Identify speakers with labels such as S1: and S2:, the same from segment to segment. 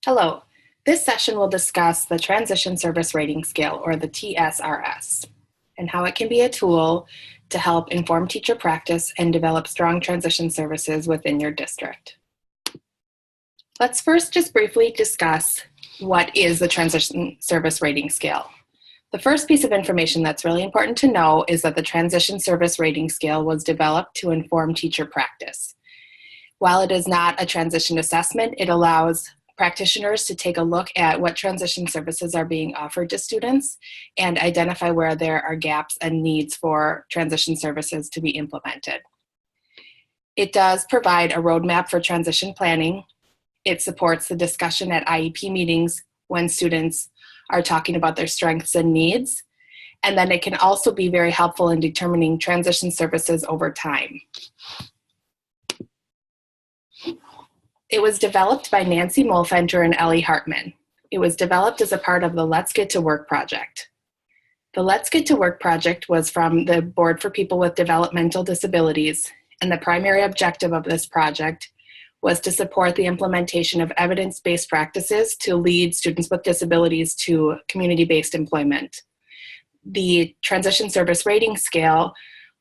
S1: Hello. This session will discuss the Transition Service Rating Scale, or the TSRS, and how it can be a tool to help inform teacher practice and develop strong transition services within your district. Let's first just briefly discuss what is the Transition Service Rating Scale. The first piece of information that's really important to know is that the Transition Service Rating Scale was developed to inform teacher practice. While it is not a transition assessment, it allows practitioners to take a look at what transition services are being offered to students and identify where there are gaps and needs for transition services to be implemented. It does provide a roadmap for transition planning. It supports the discussion at IEP meetings when students are talking about their strengths and needs. And then it can also be very helpful in determining transition services over time. It was developed by Nancy Mulfenter and Ellie Hartman. It was developed as a part of the Let's Get to Work project. The Let's Get to Work project was from the Board for People with Developmental Disabilities, and the primary objective of this project was to support the implementation of evidence-based practices to lead students with disabilities to community-based employment. The Transition Service Rating Scale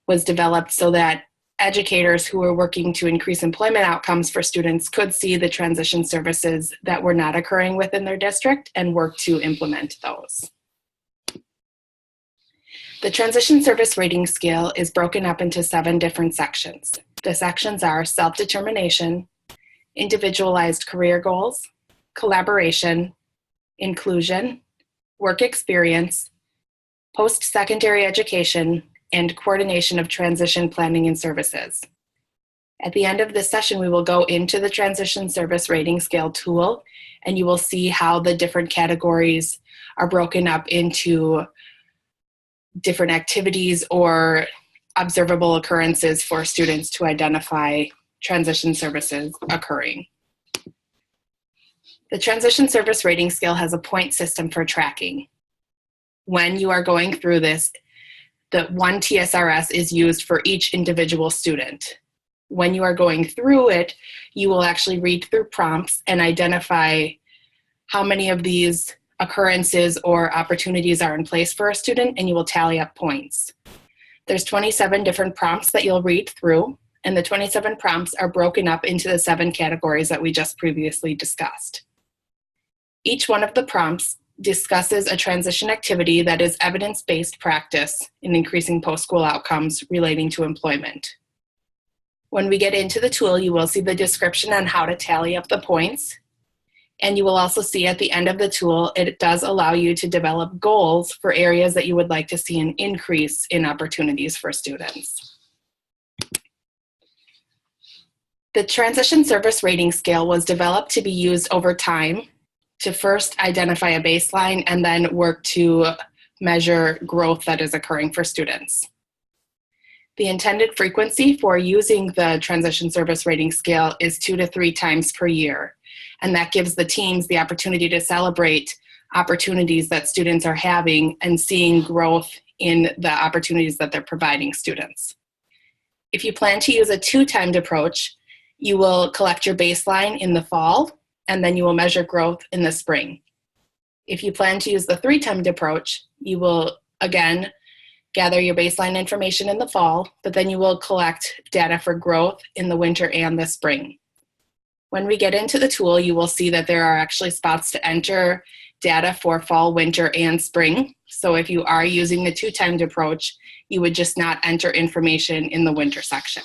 S1: was developed so that educators who were working to increase employment outcomes for students could see the transition services that were not occurring within their district and work to implement those. The Transition Service Rating Scale is broken up into 7 different sections. The sections are self-determination, individualized career goals, collaboration, inclusion, work experience, post-secondary education, and coordination of transition planning and services. At the end of this session, we will go into the Transition Service Rating Scale tool, and you will see how the different categories are broken up into different activities or observable occurrences for students to identify transition services occurring. The Transition Service Rating Scale has a point system for tracking. When you are going through this, the one TSRS is used for each individual student. When you are going through it, you will actually read through prompts and identify how many of these occurrences or opportunities are in place for a student, and you will tally up points. There's 27 different prompts that you'll read through, and the 27 prompts are broken up into the 7 categories that we just previously discussed. Each one of the prompts discusses a transition activity that is evidence-based practice in increasing post-school outcomes relating to employment. When we get into the tool, you will see the description on how to tally up the points, and you will also see at the end of the tool, it does allow you to develop goals for areas that you would like to see an increase in opportunities for students. The Transition Service Rating Scale was developed to be used over time to first identify a baseline and then work to measure growth that is occurring for students. The intended frequency for using the Transition Service Rating Scale is 2 to 3 times per year, and that gives the teams the opportunity to celebrate opportunities that students are having and seeing growth in the opportunities that they're providing students. If you plan to use a 2-timed approach, you will collect your baseline in the fall, and then you will measure growth in the spring. If you plan to use the 3-timed approach, you will, again, gather your baseline information in the fall, but then you will collect data for growth in the winter and the spring. When we get into the tool, you will see that there are actually spots to enter data for fall, winter, and spring. So if you are using the 2-timed approach, you would just not enter information in the winter section.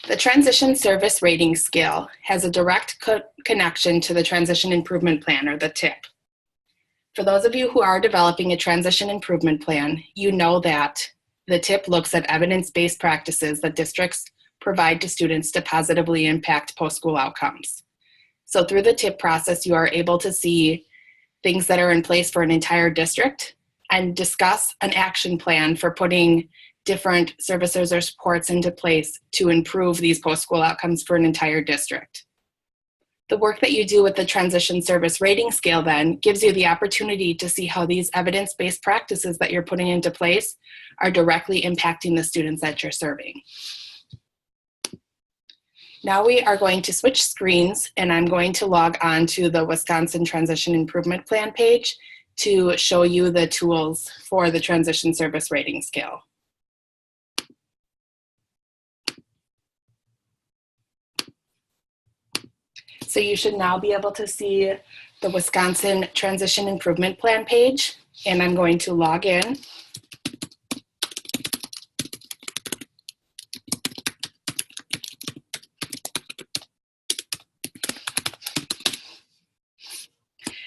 S1: The Transition Service Rating Scale has a direct connection to the Transition Improvement Plan, or the TIP. For those of you who are developing a Transition Improvement Plan, you know that the TIP looks at evidence-based practices that districts provide to students to positively impact post-school outcomes. So through the TIP process, you are able to see things that are in place for an entire district and discuss an action plan for putting different services or supports into place to improve these post-school outcomes for an entire district. The work that you do with the Transition Service Rating Scale then gives you the opportunity to see how these evidence-based practices that you're putting into place are directly impacting the students that you're serving. Now we are going to switch screens, and I'm going to log on to the Wisconsin Transition Improvement Plan page to show you the tools for the Transition Service Rating Scale. So you should now be able to see the Wisconsin Transition Improvement Plan page, and I'm going to log in.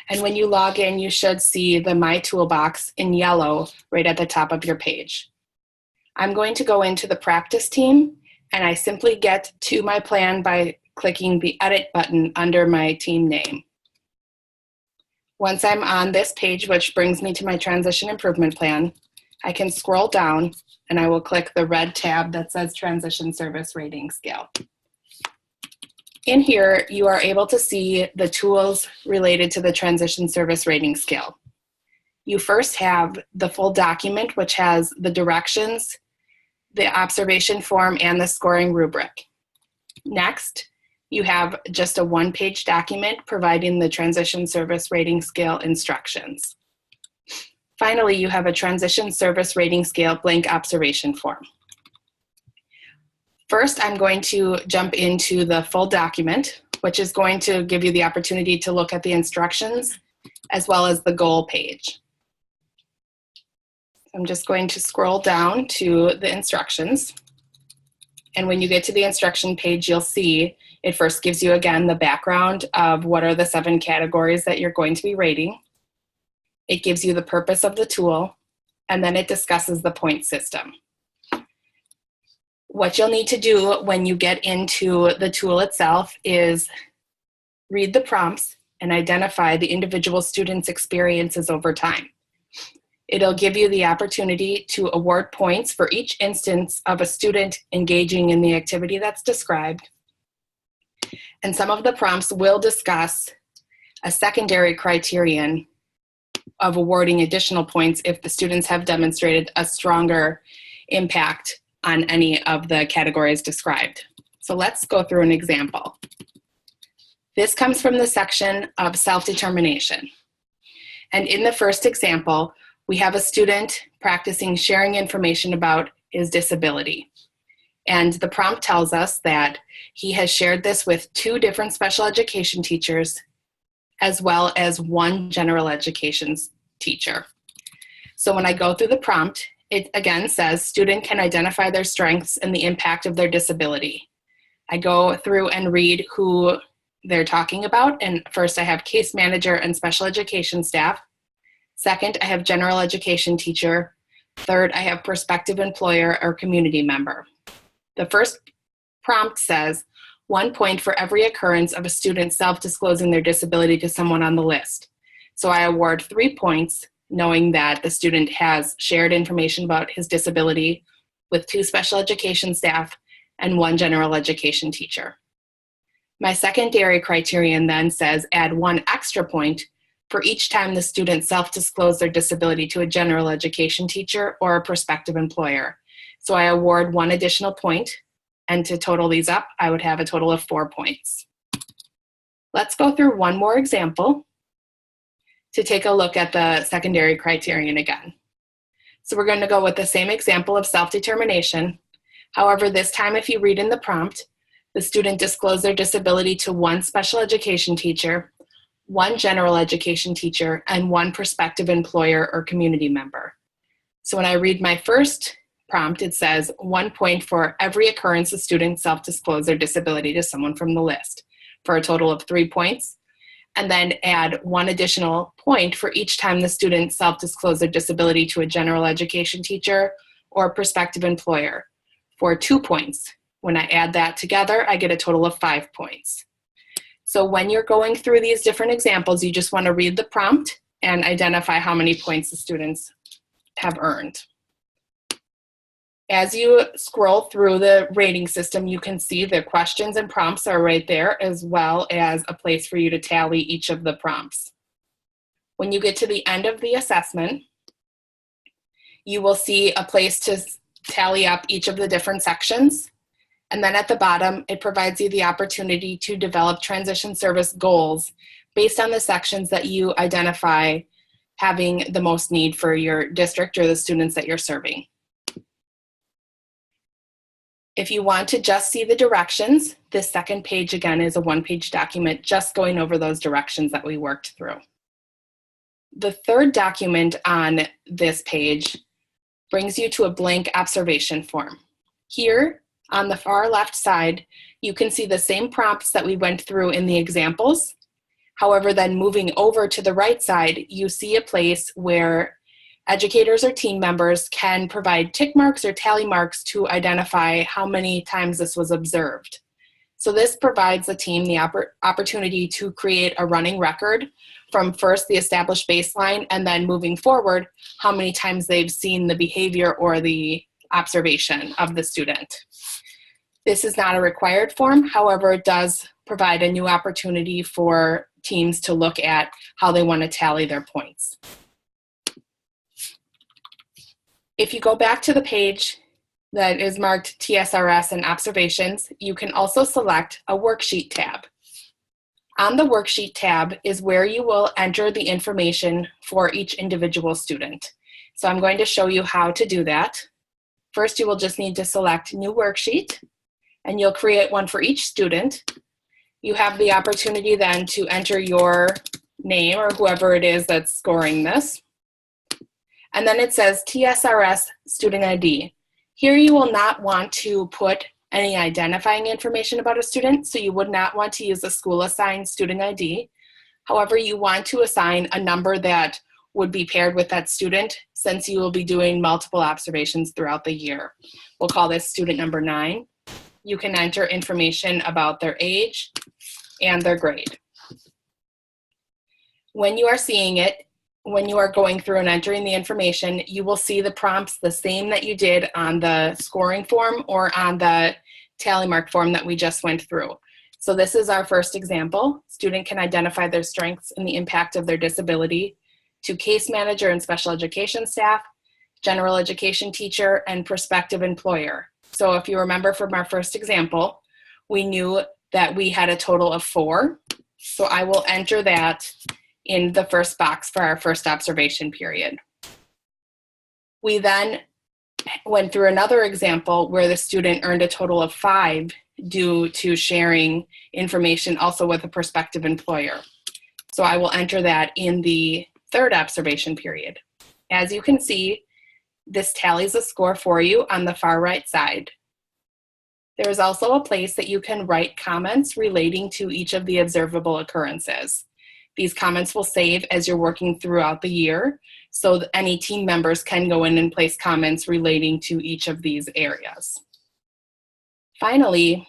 S1: And when you log in, you should see the My Toolbox in yellow right at the top of your page. I'm going to go into the practice team, and I simply get to my plan by clicking the Edit button under my team name. Once I'm on this page, which brings me to my Transition Improvement Plan, I can scroll down and I will click the red tab that says Transition Service Rating Scale. In here, you are able to see the tools related to the Transition Service Rating Scale. You first have the full document, which has the directions, the observation form, and the scoring rubric. Next, you have just a one-page document providing the Transition Service Rating Scale instructions. Finally, you have a Transition Service Rating Scale blank observation form. First, I'm going to jump into the full document, which is going to give you the opportunity to look at the instructions as well as the goal page. I'm just going to scroll down to the instructions. And when you get to the instruction page, you'll see it first gives you, again, the background of what are the 7 categories that you're going to be rating. It gives you the purpose of the tool, and then it discusses the point system. What you'll need to do when you get into the tool itself is read the prompts and identify the individual student's experiences over time. It'll give you the opportunity to award points for each instance of a student engaging in the activity that's described. And some of the prompts will discuss a secondary criterion of awarding additional points if the students have demonstrated a stronger impact on any of the categories described. So let's go through an example. This comes from the section of self-determination. And in the first example, we have a student practicing sharing information about his disability. And the prompt tells us that he has shared this with 2 different special education teachers, as well as 1 general education teacher. So when I go through the prompt, it again says student can identify their strengths and the impact of their disability. I go through and read who they're talking about. And first I have case manager and special education staff. Second, I have general education teacher. Third, I have prospective employer or community member. The first prompt says 1 point for every occurrence of a student self-disclosing their disability to someone on the list. So I award 3 points knowing that the student has shared information about his disability with 2 special education staff and 1 general education teacher. My secondary criterion then says add 1 extra point for each time the student self-disclosed their disability to a general education teacher or a prospective employer. So I award 1 additional point, and to total these up, I would have a total of 4 points. Let's go through one more example to take a look at the secondary criterion again. So we're going to go with the same example of self-determination. However, this time if you read in the prompt, the student disclosed their disability to 1 special education teacher, 1 general education teacher, and 1 prospective employer or community member. So when I read my first prompt, it says 1 point for every occurrence the student self-disclosed their disability to someone from the list, for a total of 3 points. And then add 1 additional point for each time the student self-disclosed their disability to a general education teacher or prospective employer, for 2 points. When I add that together, I get a total of 5 points. So when you're going through these different examples, you just want to read the prompt and identify how many points the students have earned. As you scroll through the rating system, you can see the questions and prompts are right there, as well as a place for you to tally each of the prompts. When you get to the end of the assessment, you will see a place to tally up each of the different sections. And then at the bottom, it provides you the opportunity to develop transition service goals based on the sections that you identify having the most need for your district or the students that you're serving. If you want to just see the directions, this second page again is a one-page document just going over those directions that we worked through. The third document on this page brings you to a blank observation form. Here on the far left side, you can see the same prompts that we went through in the examples. However, then moving over to the right side, you see a place where educators or team members can provide tick marks or tally marks to identify how many times this was observed. So this provides the team the opportunity to create a running record from first the established baseline and then moving forward, how many times they've seen the behavior or the observation of the student. This is not a required form, however, it does provide a new opportunity for teams to look at how they want to tally their points. If you go back to the page that is marked TSRS and observations, you can also select a worksheet tab. On the worksheet tab is where you will enter the information for each individual student. So I'm going to show you how to do that. First, you will just need to select new worksheet, and you'll create one for each student. You have the opportunity then to enter your name or whoever it is that's scoring this. And then it says TSRS student ID. Here you will not want to put any identifying information about a student, so you would not want to use a school-assigned student ID. However, you want to assign a number that would be paired with that student since you will be doing multiple observations throughout the year. We'll call this student number 9. You can enter information about their age and their grade. When you are seeing it, when you are going through and entering the information, you will see the prompts the same that you did on the scoring form or on the tally mark form that we just went through. So this is our first example. Student can identify their strengths and the impact of their disability to case manager and special education staff, general education teacher, and prospective employer. So if you remember from our first example, we knew that we had a total of 4. So I will enter that in the first box for our first observation period. We then went through another example where the student earned a total of 5 due to sharing information also with a prospective employer. So I will enter that in the third observation period. As you can see, this tallies a score for you on the far right side. There is also a place that you can write comments relating to each of the observable occurrences. These comments will save as you're working throughout the year, so that any team members can go in and place comments relating to each of these areas. Finally,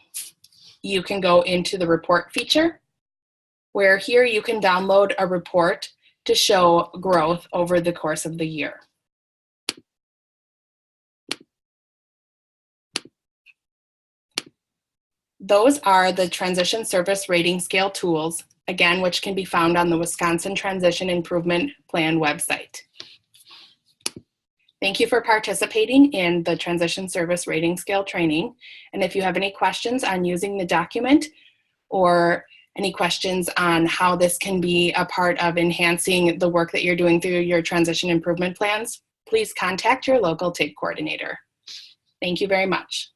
S1: you can go into the report feature, where here you can download a report to show growth over the course of the year. Those are the Transition Service Rating Scale tools, again, which can be found on the Wisconsin Transition Improvement Plan website. Thank you for participating in the Transition Service Rating Scale training. And if you have any questions on using the document or any questions on how this can be a part of enhancing the work that you're doing through your transition improvement plans, please contact your local TIG coordinator. Thank you very much.